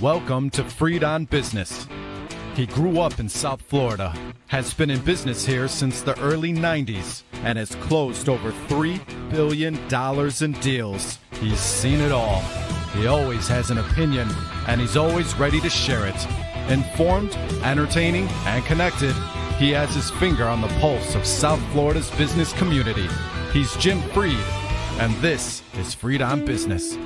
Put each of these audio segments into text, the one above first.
Welcome to Freed on Business. He grew up in South Florida, has been in business here since the early 90s, and has closed over $3 billion in deals. He's seen it all. He always has an opinion, and he's always ready to share it. Informed, entertaining, and connected, he has his finger on the pulse of South Florida's business community. He's Jim Freed, and this is Freed on Business.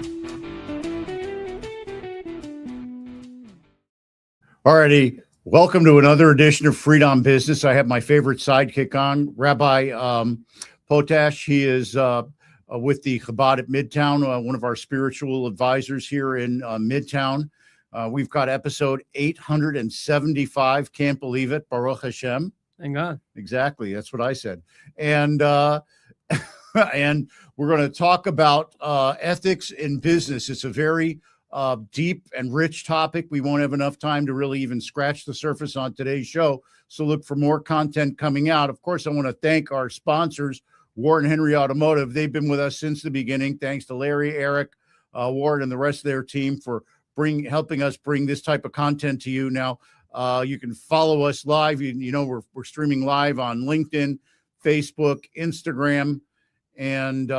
Alrighty, welcome to another edition of Freed on Business. I have my favorite sidekick on, Rabbi Potash. He is with the Chabad at Midtown, one of our spiritual advisors here in Midtown. We've got episode 875. Can't believe it. Baruch Hashem. Thank God. Exactly. That's what I said. And and we're going to talk about ethics in business. It's a very deep and rich topic. We won't have enough time to really even scratch the surface on today's show. So look for more content coming out. Of course, I want to thank our sponsors, Ward and Henry Automotive. They've been with us since the beginning. Thanks to Larry, Eric, Ward, and the rest of their team for helping us bring this type of content to you. Now, you can follow us live. You know, we're streaming live on LinkedIn, Facebook, Instagram, and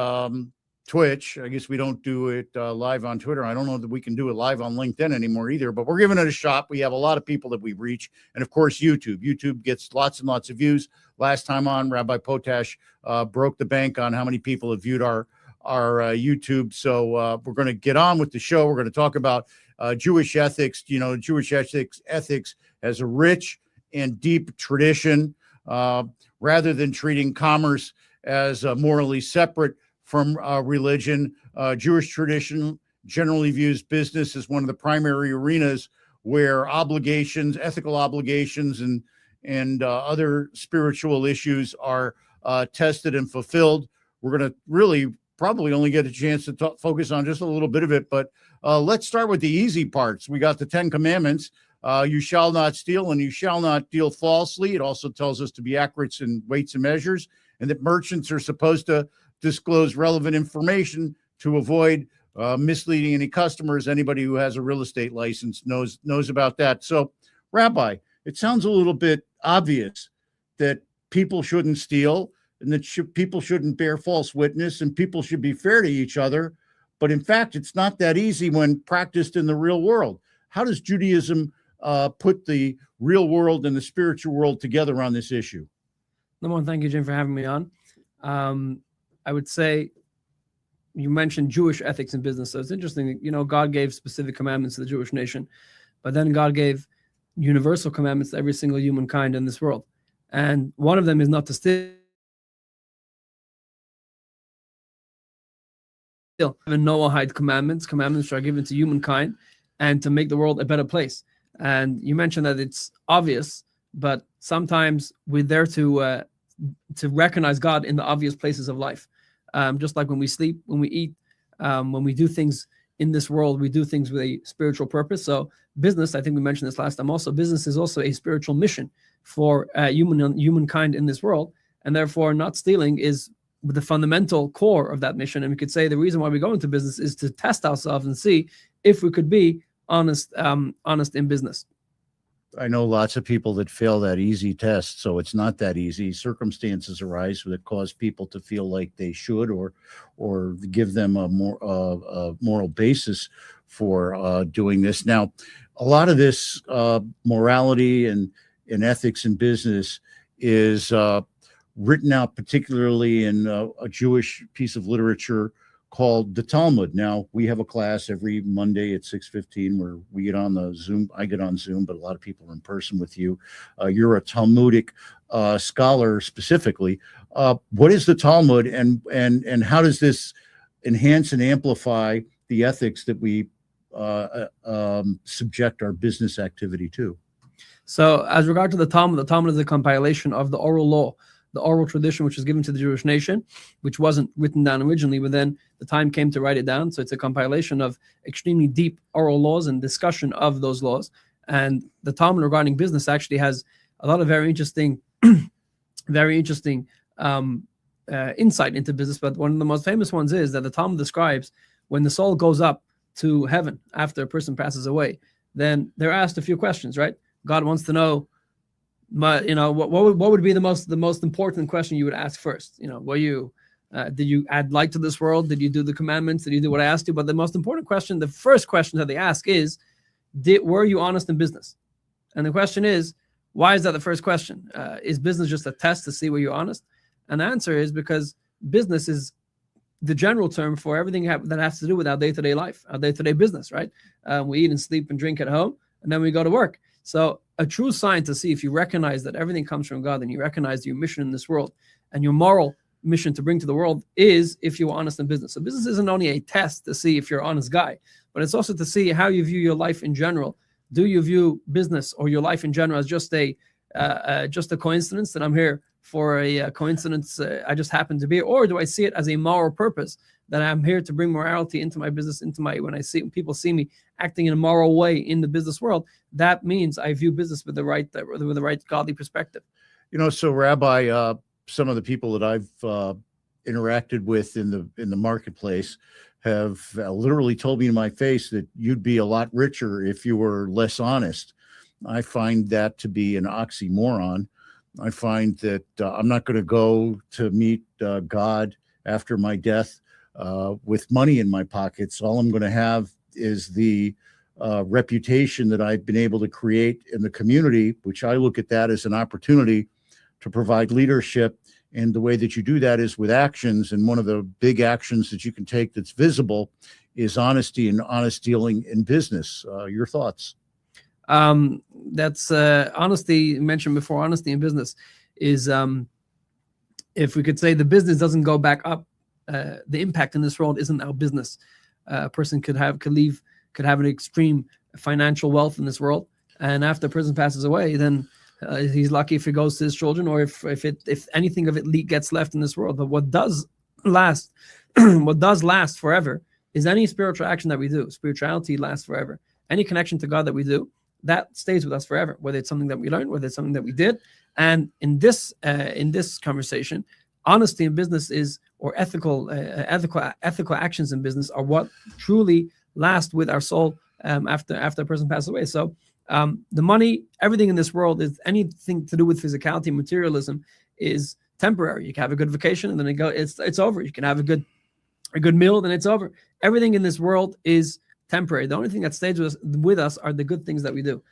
Twitch. I guess we don't do it live on Twitter. I don't know that we can do it live on LinkedIn anymore either, but we're giving it a shot. We have a lot of people that we reach. And of course, YouTube. YouTube gets lots and lots of views. Last time on, Rabbi Potash broke the bank on how many people have viewed our YouTube. So we're going to get on with the show. We're going to talk about Jewish ethics. You know, Jewish ethics has a rich and deep tradition. Rather than treating commerce as morally separate from religion, Jewish tradition generally views business as one of the primary arenas where obligations, ethical obligations, and other spiritual issues are tested and fulfilled. We're going to really probably only get a chance to focus on just a little bit of it, but let's start with the easy parts. We got the 10 Commandments. You shall not steal and you shall not deal falsely. It also tells us to be accurate in weights and measures, and that merchants are supposed to disclose relevant information to avoid misleading any customers. Anybody who has a real estate license knows about that. So, Rabbi, it sounds a little bit obvious that people shouldn't steal and that people shouldn't bear false witness and people should be fair to each other. But in fact, it's not that easy when practiced in the real world. How does Judaism put the real world and the spiritual world together on this issue? Number one, thank you, Jim, for having me on. I would say you mentioned Jewish ethics in business. So it's interesting, you know, God gave specific commandments to the Jewish nation, but then God gave universal commandments to every single humankind in this world. And one of them is not to steal. The Noahide commandments which are given to humankind and to make the world a better place. And you mentioned that it's obvious, but sometimes we're there to recognize God in the obvious places of life. Just like when we sleep, when we eat, when we do things in this world, we do things with a spiritual purpose. So business, I think we mentioned this last time also, business is also a spiritual mission for humankind in this world. And therefore not stealing is the fundamental core of that mission. And we could say the reason why we go into business is to test ourselves and see if we could be honest in business. I know lots of people that fail that easy test, so it's not that easy. Circumstances arise that cause people to feel like they should, or give them a moral basis for doing this. Now, a lot of this morality and ethics in business is written out particularly in a Jewish piece of literature called the Talmud. Now, we have a class every Monday at 6:15 where we get on the Zoom. I get on Zoom, but a lot of people are in person with you. You're a Talmudic scholar specifically. What is the Talmud, and how does this enhance and amplify the ethics that we subject our business activity to? So as regard to the Talmud is a compilation of the oral law, the oral tradition which was given to the Jewish nation, which wasn't written down originally, but then the time came to write it down. So it's a compilation of extremely deep oral laws and discussion of those laws. And the Talmud regarding business actually has a lot of very interesting insight into business. But one of the most famous ones is that the Talmud describes when the soul goes up to heaven after a person passes away, then they're asked a few questions, right? God wants to know, what would be the most important question you would ask first? Did you add light to this world? Did you do the commandments? Did you do what I asked you? But the most important question, the first question that they ask is, were you honest in business? And the question is, why is that the first question? Is business just a test to see where you're honest? And the answer is because business is the general term for everything that has to do with our day-to-day life, our day-to-day business, right? We eat and sleep and drink at home, and then we go to work. So a true sign to see if you recognize that everything comes from God and you recognize your mission in this world and your moral mission to bring to the world is if you're honest in business. So business isn't only a test to see if you're an honest guy, but it's also to see how you view your life in general. Do you view business or your life in general as just a coincidence that I'm here for a coincidence I just happen to be, or do I see it as a moral purpose that I'm here to bring morality into my business, when people see me acting in a moral way in the business world? That means I view business with the right godly perspective. So Rabbi, some of the people that I've interacted with in the marketplace have literally told me in my face that you'd be a lot richer if you were less honest. I find that to be an oxymoron. I find that I'm not going to go to meet God after my death with money in my pockets. All I'm going to have is the reputation that I've been able to create in the community, which I look at that as an opportunity to provide leadership. And the way that you do that is with actions. And one of the big actions that you can take that's visible is honesty and honest dealing in business. Your thoughts? That's honesty. You mentioned before, honesty in business is, if we could say the business doesn't go back up, the impact in this world isn't our business. A person could have an extreme financial wealth in this world, and after a person passes away, then he's lucky if it goes to his children, or if anything of it gets left in this world. But what does last, what does last forever, is any spiritual action that we do. Spirituality lasts forever. Any connection to God that we do, that stays with us forever. Whether it's something that we learned, whether it's something that we did. And in this conversation, honesty in business or ethical actions in business are what truly last with our soul after a person passes away. So the money, everything in this world, is anything to do with physicality, materialism, is temporary. You can have a good vacation and then it's over. You can have a good meal, then it's over. Everything in this world is temporary. The only thing that stays with us are the good things that we do.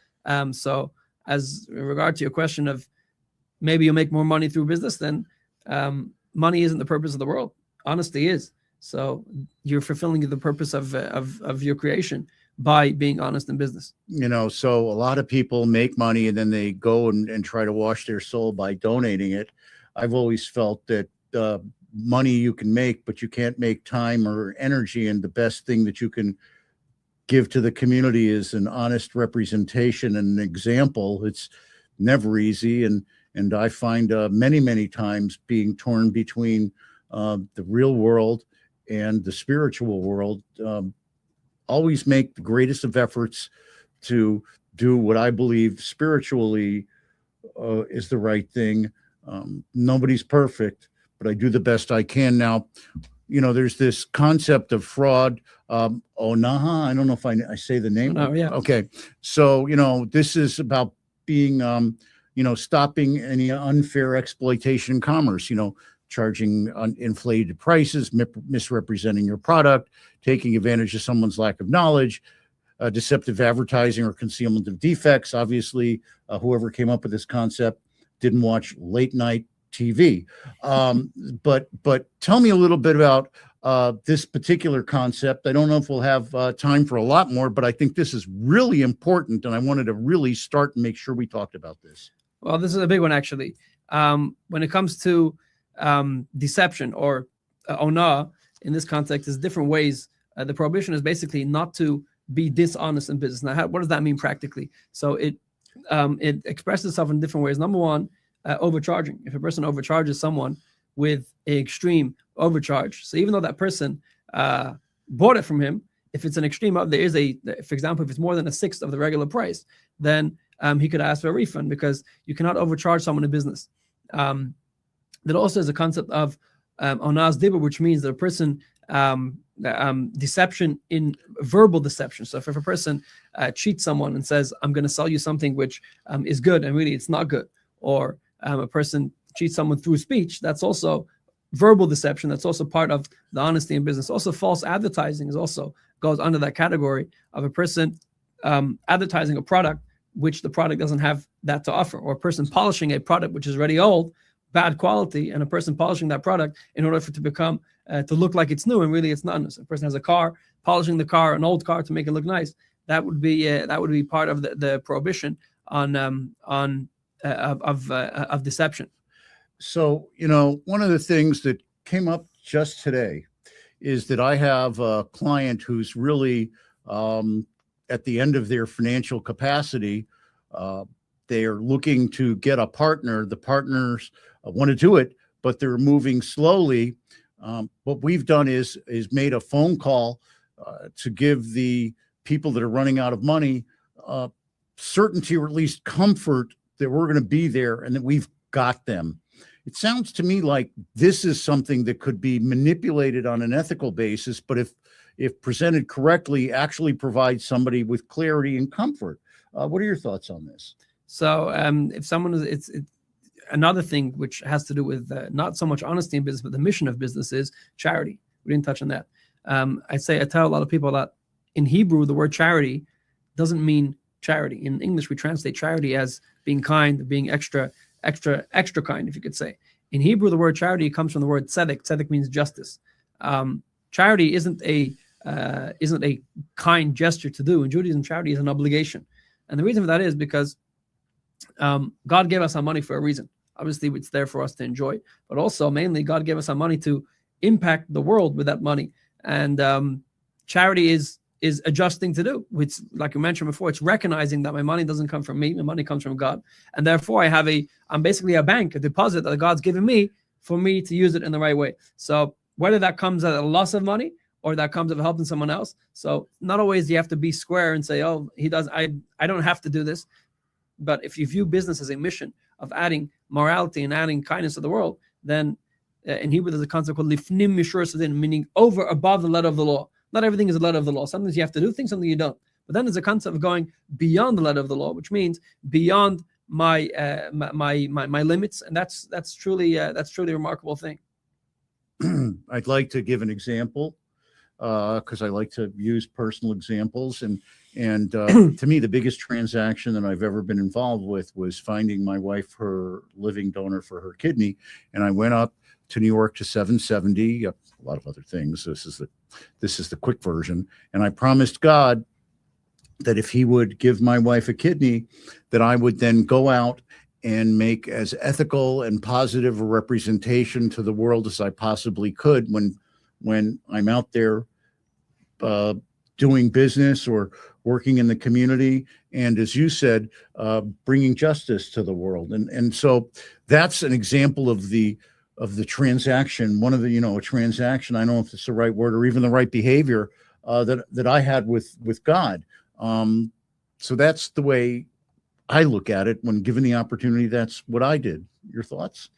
So as in regard to your question of maybe you'll make more money through business, then money isn't the purpose of the world. Honesty is. So you're fulfilling the purpose of your creation by being honest in business. So a lot of people make money and then they go and try to wash their soul by donating it. I've always felt that money you can make, but you can't make time or energy. And the best thing that you can give to the community is an honest representation and an example. It's never easy. And I find many, many times being torn between the real world and the spiritual world. Always make the greatest of efforts to do what I believe spiritually is the right thing. Nobody's perfect, but I do the best I can. Now, there's this concept of fraud. Onaha, I don't know if I say the name. Oh, yeah. Okay. So, this is about being, stopping any unfair exploitation in commerce, charging inflated prices, misrepresenting your product, taking advantage of someone's lack of knowledge, deceptive advertising or concealment of defects. Obviously, whoever came up with this concept didn't watch late night TV. But tell me a little bit about this particular concept. I don't know if we'll have time for a lot more, but I think this is really important, and I wanted to really start and make sure we talked about this. Well, this is a big one, actually. When it comes to deception or ona, in this context, is different ways. The prohibition is basically not to be dishonest in business. Now, what does that mean practically? So it expresses itself in different ways. Number one, overcharging. If a person overcharges someone with an extreme overcharge, so even though that person bought it from him, if it's an extreme, for example, if it's more than a sixth of the regular price, then he could ask for a refund, because you cannot overcharge someone in business. There also is a concept of onas dibur, which means that a person deception in verbal deception. So if a person cheats someone and says, I'm going to sell you something which is good, and really it's not good, or a person cheats someone through speech, that's also verbal deception. That's also part of the honesty in business. Also, false advertising is also goes under that category of a person advertising a product which the product doesn't have that to offer, or a person polishing a product which is already old, bad quality, and a person polishing that product in order for it to become to look like it's new, and really it's not. A person has a car, polishing the car, an old car, to make it look nice. That would be part of the prohibition of deception. So, one of the things that came up just today is that I have a client who's really at the end of their financial capacity. They are looking to get a partner. The partners want to do it, but they're moving slowly. What we've done is made a phone call to give the people that are running out of money certainty, or at least comfort, that we're going to be there and that we've got them. It sounds to me like this is something that could be manipulated on an ethical basis, but if presented correctly, actually provides somebody with clarity and comfort. What are your thoughts on this? So if someone is, it's another thing which has to do with not so much honesty in business, but the mission of business is charity. We didn't touch on that. I tell a lot of people that in Hebrew, the word charity doesn't mean charity. In English, we translate charity as being kind, being extra kind, if you could say. In Hebrew, the word charity comes from the word tzedek. Tzedek means justice. Charity isn't a kind gesture to do. In Judaism, charity is an obligation. And the reason for that is because God gave us our money for a reason. Obviously, it's there for us to enjoy, but also mainly God gave us our money to impact the world with that money. And charity is adjusting to do. Which, like you mentioned before, it's recognizing that my money doesn't come from me, my money comes from God. And therefore I'm basically a bank, a deposit that God's given me for me to use it in the right way. So whether that comes at a loss of money or that comes of helping someone else. So not always do you have to be square and say, oh, I don't have to do this. But if you view business as a mission of adding morality and adding kindness to the world, then in Hebrew there's a concept called lifnim mishur sadin, meaning above the letter of the law. Not everything is the letter of the law. Sometimes you have to do things, something you don't. But then there's a concept of going beyond the letter of the law, which means beyond my limits, and that's truly a remarkable thing. I'd like to give an example because I like to use personal examples, and to me, the biggest transaction that I've ever been involved with was finding my wife her living donor for her kidney, and I went up to New York to 770, a lot of other things. This is the quick version. And I promised God that if he would give my wife a kidney, that I would then go out and make as ethical and positive a representation to the world as I possibly could when I'm out there doing business or working in the community. And as you said, bringing justice to the world. And so that's an example of the transaction, one of the, a transaction, I don't know if it's the right word or even the right behavior that I had with God. So that's the way I look at it when given the opportunity. That's what I did. Your thoughts?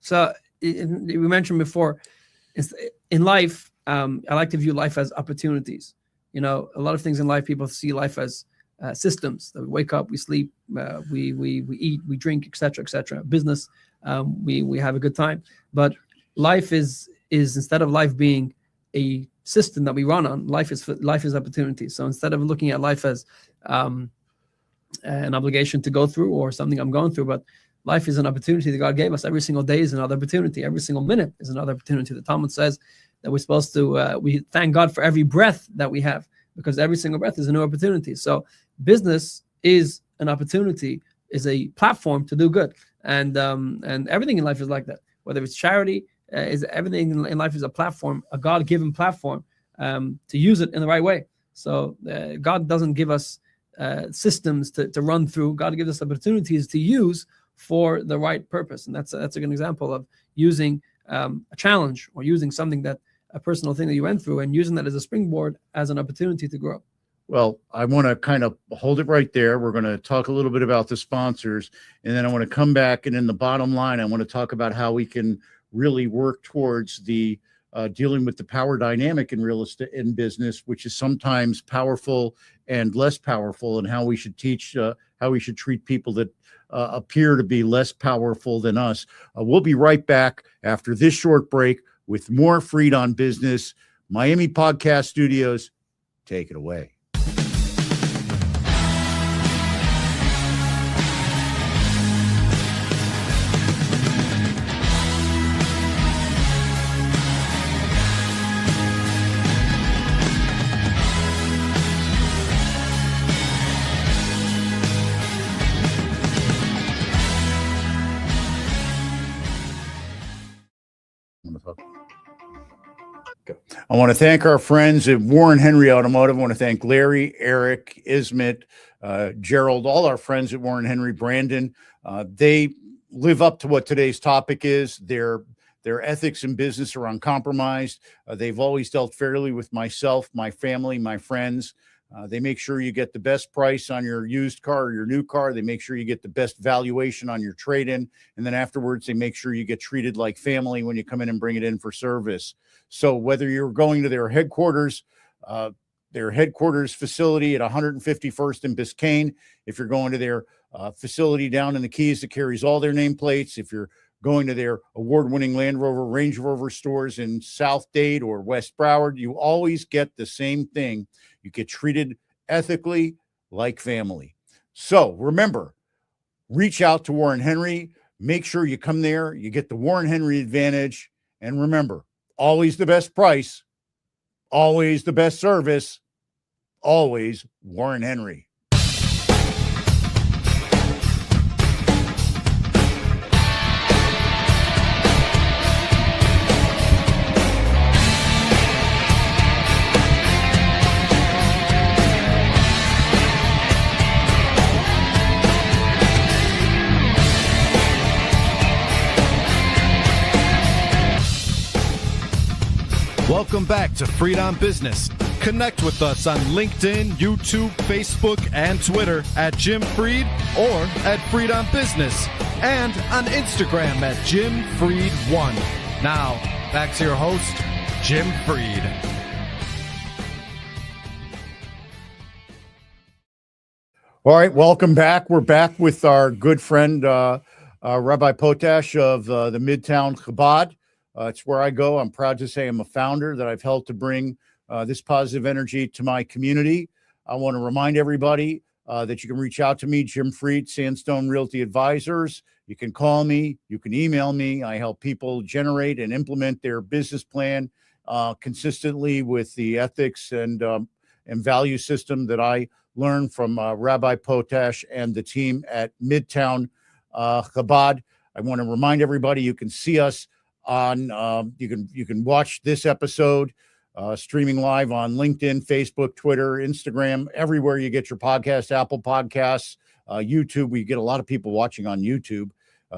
So we mentioned before, in life, I like to view life as opportunities. A lot of things in life, people see life as systems. That we wake up, we sleep, we eat, we drink, etc. Business, we have a good time. But life is instead of life being a system that we run on, life is opportunity. So instead of looking at life as an obligation to go through or something I'm going through, but life is an opportunity that God gave us. Every single day is another opportunity. Every single minute is another opportunity. The Talmud says that we're supposed to we thank God for every breath that we have, because every single breath is a new opportunity. So business is an opportunity, is a platform to do good, and everything in life is like that. Whether it's charity, is everything in life is a platform, a God-given platform, to use it in the right way. So God doesn't give us systems to run through. God gives us opportunities to use for the right purpose, and that's a good example of using a challenge or using something that a personal thing that you went through and using that as a springboard, as an opportunity to grow. Well, I want to kind of hold it right there. We're going to talk a little bit about the sponsors, and then I want to come back, and in the bottom line, I want to talk about how we can really work towards the dealing with the power dynamic in real estate, in business, which is sometimes powerful and less powerful, and how we should teach, how we should treat people that appear to be less powerful than us. We'll be right back after this short break with more Freed on Business. Miami Podcast Studios, take it away. I want to thank our friends at Warren Henry Automotive. I want to thank Larry, Eric, Ismet, Gerald, all our friends at Warren Henry, Brandon. They live up to what today's topic is. Their ethics in business are uncompromised. They've always dealt fairly with myself, my family, my friends. They make sure you get the best price on your used car or your new car. They make sure you get the best valuation on your trade-in. And then afterwards, they make sure you get treated like family when you come in and bring it in for service. So whether you're going to their headquarters facility at 151st and Biscayne, if you're going to their facility down in the Keys that carries all their nameplates, if you're going to their award-winning Land Rover, Range Rover stores in South Dade or West Broward, you always get the same thing. You get treated ethically like family. So remember, reach out to Warren Henry. Make sure you come there. You get the Warren Henry advantage. And remember, always the best price, always the best service, always Warren Henry. Welcome back to Freed on Business. Connect with us on LinkedIn, YouTube, Facebook, and Twitter at Jim Freed or at Freed on Business, and on Instagram at Jim Freed1. Now, back to your host, Jim Freed. All right, welcome back. We're back with our good friend, Rabbi Potash of the Midtown Chabad. It's where I go. I'm proud to say I'm a founder, that I've helped to bring this positive energy to my community. I want to remind everybody that you can reach out to me, Jim Freed, Sandstone Realty Advisors. You can call me. You can email me. I help people generate and implement their business plan consistently with the ethics and value system that I learned from Rabbi Potash and the team at Midtown Chabad. I want to remind everybody you can see us on you can watch this episode streaming live on LinkedIn, Facebook, Twitter, Instagram, everywhere you get your podcast, Apple Podcasts, YouTube. We get a lot of people watching on YouTube.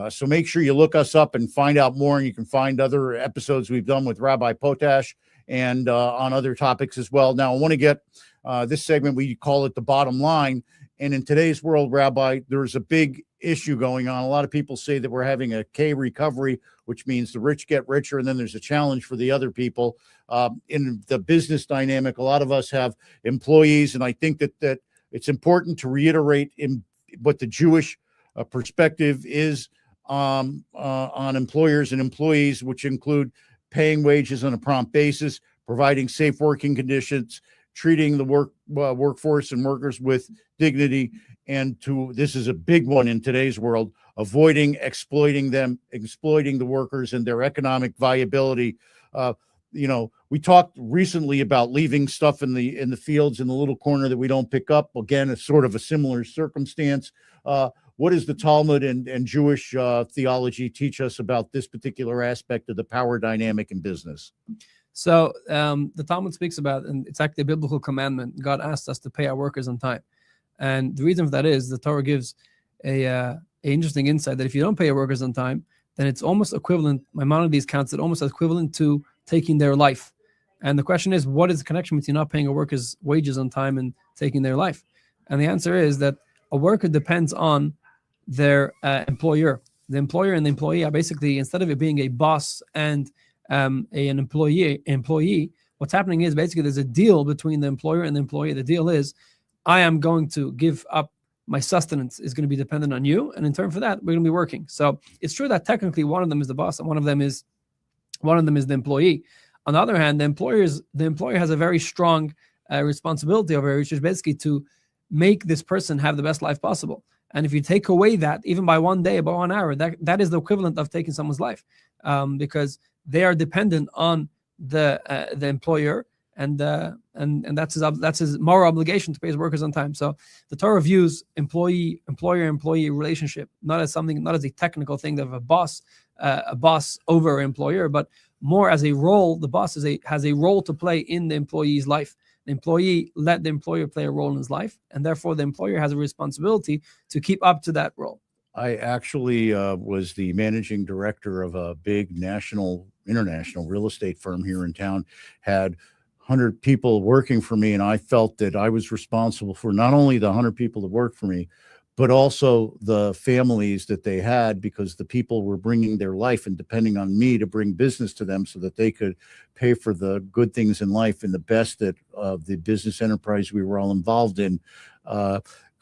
So make sure you look us up and find out more. And you can find other episodes we've done with Rabbi Potash and on other topics as well. Now, I want to get this segment, we call it the bottom line. And in today's world, Rabbi, there's a big issue going on. A lot of people say that we're having a K recovery, which means the rich get richer, and then there's a challenge for the other people. In the business dynamic, a lot of us have employees, and I think that it's important to reiterate in what the Jewish perspective is on employers and employees, which include paying wages on a prompt basis, providing safe working conditions, treating the workforce and workers with dignity, and this is a big one in today's world, avoiding exploiting the workers and their economic viability. We talked recently about leaving stuff in the fields in the little corner that we don't pick up. Again, it's sort of a similar circumstance. What does the Talmud and Jewish theology teach us about this particular aspect of the power dynamic in business? So the Talmud speaks about, and it's actually a biblical commandment, God asked us to pay our workers on time. And the reason for that is the Torah gives a interesting insight that if you don't pay your workers on time, then it's almost equivalent, Maimonides counts it almost equivalent to taking their life. And the question is, what is the connection between not paying a worker's wages on time and taking their life? And the answer is that a worker depends on their employer. The employer and the employee are basically, instead of it being a boss and an employee, what's happening is basically there's a deal between the employer and the employee. The deal is, I am going to give up my sustenance is going to be dependent on you, and in turn for that, we're going to be working. So it's true that technically one of them is the boss and one of them is the employee. On the other hand, the employer has a very strong responsibility over it, which is basically to make this person have the best life possible. And if you take away that, even by 1 day, by 1 hour, that is the equivalent of taking someone's life, because they are dependent on the employer, and that's his moral obligation to pay his workers on time. So the Torah views employer-employee relationship not as a technical thing of a boss over an employer, but more as a role. The boss has a role to play in the employee's life. The employee let the employer play a role in his life, and therefore the employer has a responsibility to keep up to that role. I actually was the managing director of a big international real estate firm here in town, had 100 people working for me, and I felt that I was responsible for not only the 100 people that worked for me, but also the families that they had, because the people were bringing their life and depending on me to bring business to them so that they could pay for the good things in life and the best that the business enterprise we were all involved in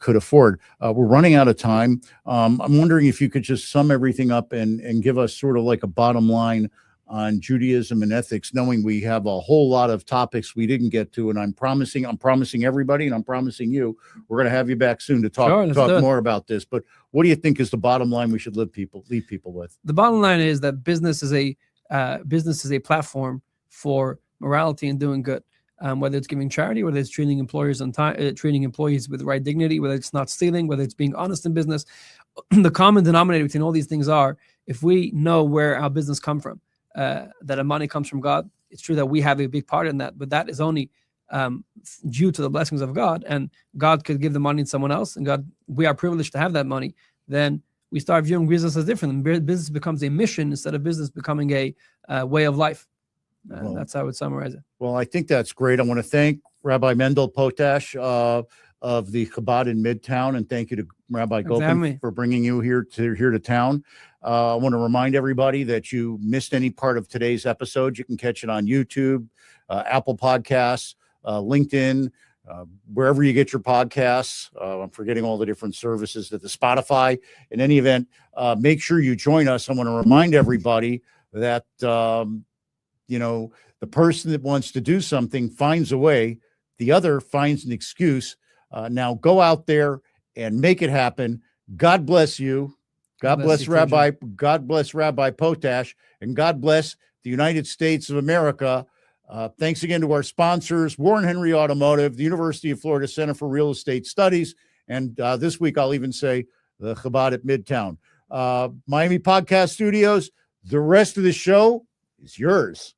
could afford. We're running out of time. I'm wondering if you could just sum everything up and give us sort of like a bottom line on Judaism and ethics, knowing we have a whole lot of topics we didn't get to. And I'm promising everybody, and I'm promising you, we're going to have you back soon to talk more about this. But what do you think is the bottom line we should leave people with? The bottom line is that business is a platform for morality and doing good. Whether it's giving charity, whether it's treating employers on time, treating employees with the right dignity, whether it's not stealing, whether it's being honest in business. The common denominator between all these things are, if we know where our business come from, that our money comes from God. It's true that we have a big part in that, but that is only due to the blessings of God, and God could give the money to someone else, and we are privileged to have that money. Then we start viewing business as different. Business becomes a mission instead of business becoming a way of life. That's how I would summarize it. Well, I think that's great. I want to thank Rabbi Mendel Potash of the Chabad in Midtown, and thank you to Rabbi Gopin for bringing you here to town. I want to remind everybody that you missed any part of today's episode, you can catch it on YouTube, Apple Podcasts, LinkedIn, wherever you get your podcasts. I'm forgetting all the different services, that the Spotify. In any event, make sure you join us. I want to remind everybody that the person that wants to do something finds a way, the other finds an excuse. Now go out there and make it happen. God bless you. God bless Rabbi Potash, and God bless the United States of America. Thanks again to our sponsors, Warren Henry Automotive, the University of Florida Center for Real Estate Studies, and this week I'll even say the Chabad at Midtown. Miami Podcast Studios, the rest of the show is yours.